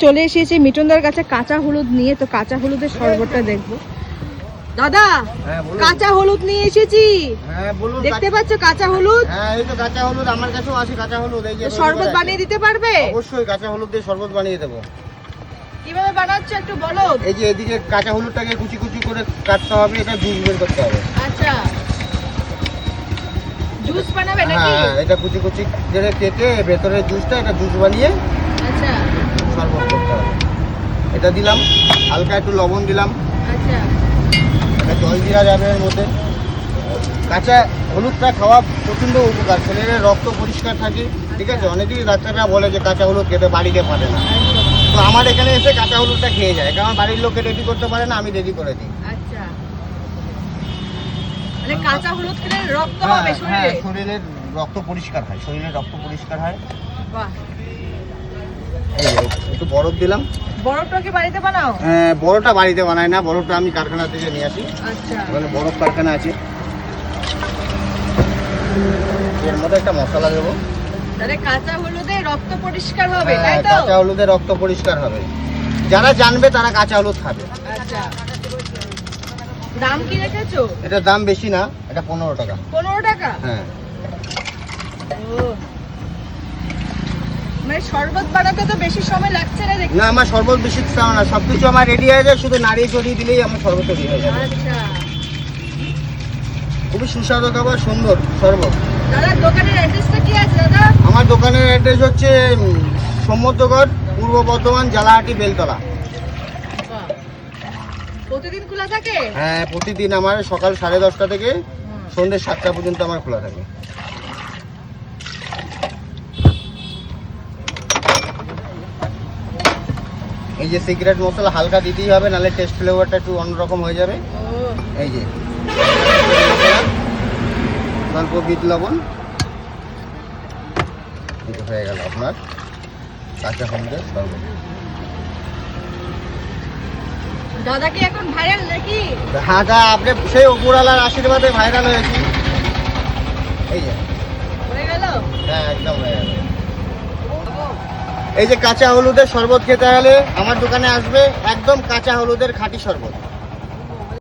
চলে এসেছি মিঠুনদার কাছে কাঁচা হলুদ নিয়ে। তো কাঁচা হলুদের শরবতটা দেখবো। দাদা কাঁচা হলুদ নিয়ে এসেছি। হ্যাঁ বলুন। দেখতে পাচ্ছ কাঁচা হলুদ? হ্যাঁ এই তো কাঁচা হলুদ আমার কাছেও আছে। কাঁচা হলুদ এই যে শরবত বানিয়ে দিতে পারবে? অবশ্যই কাঁচা হলুদ দিয়ে শরবত বানিয়ে দেবো। কিভাবে বানাচ্ছ একটু বলো। এই যে এদিকে কাঁচা হলুদটাকে কুচি কুচি করে কাটতে হবে, এটা জুস বের করতে হবে। আচ্ছা জুস বানাবে নাকি? হ্যাঁ এটা কুচি কুচি করে কেটে ভেতরে জুসটা, এটা জুস বানিয়ে আচ্ছা শরবত করতে হবে। এটা দিলাম, হালকা একটু লবণ দিলাম, আচ্ছা এটা জল দেওয়া যাবে এর মধ্যে। কাঁচা হলুদটা খাওয়া প্রচণ্ড উপকার, শরীরের রক্ত পরিষ্কার থাকে। ঠিক আছে, অনেকেই ডাক্তাররা বলে যে কাঁচা হলুদ খেতে বাড়িতে পারে না, তো আমার এখানে এসে কাঁচা হলুদটা খেয়ে যায়, কারণ বাড়ির লোকে রেডি করতে পারে না, আমি রেডি করে দিই। আচ্ছা মানে কাঁচা হলুদ খেলে রক্ত হবে শরীরে? শরীরের রক্ত পরিষ্কার হয়, শরীরের রক্ত পরিষ্কার হয়। বাহ। এই যে একটু বরফ দিলাম। বরফটা কি বাড়িতে বানাও? হ্যাঁ বরফটা বাড়িতে বানাই না, বরফটা আমি কারখানা থেকে নিয়ে আসি। আচ্ছা ওখানে বরফ কারখানা আছে। এর মধ্যে একটা মশলা দেবো। তাহলে কাঁচা হলুদে রক্ত পরিষ্কার হবে, তাই হ্যাঁ, তো? কাঁচা হলুদে রক্ত পরিষ্কার হবে। যারা জানবে তারা কাঁচা হলুদ খাবে। আচ্ছা দাম কি রেখেছো? এটার দাম বেশি না, এটা 15 টাকা। 15 টাকা? হ্যাঁ ও মানে শরবত বানাতে তো বেশি সময় লাগছে না দেখি। না আমার শরবত বেশি চাও না, সবকিছু আমার রেডি হয়ে যায়, শুধু নাড়িয়ে চড়িয়ে দিলেই আমার শরবত রেডি হয়ে যাবে। আচ্ছা খুবই সুস্বাদু খাবার, সুন্দর শরবত। দাদা দোকানের অ্যাড্রেসটা কি আছে দাদা? আমার দোকানের অ্যাড্রেস হচ্ছে সমুদ্রগড়, পূর্ব বর্ধমান, জালাহাটি, বেলতলা। বাহ। প্রতিদিন খোলা থাকে? হ্যাঁ প্রতিদিন আমার সকাল 10:30 থেকে সন্ধ্যে 7টা পর্যন্ত আমার খোলা থাকে। এই যে সিক্রেট মশলা হালকা দিতেই হবে, নাহলে টেস্ট ফ্লেভারটা একটু অন্যরকম হয়ে যাবে। ও এই যে স্বল্প বিট লবণ, এটা হয়ে গেল আপনার কাঁচা হলুদের শরবত। দাদা কি এখন ভাইরাল নাকি? হ্যাঁ আপনি সেই উপরওয়ালার আশীর্বাদে ভাইরাল হয়েছি। এই যে হয়ে গেল? হ্যাঁ একদম হয়ে গেল। এই যে কাঁচা হলুদের শরবত খেতে হলে আমার দোকানে আসবে, একদম কাঁচা হলুদের খাঁটি শরবত।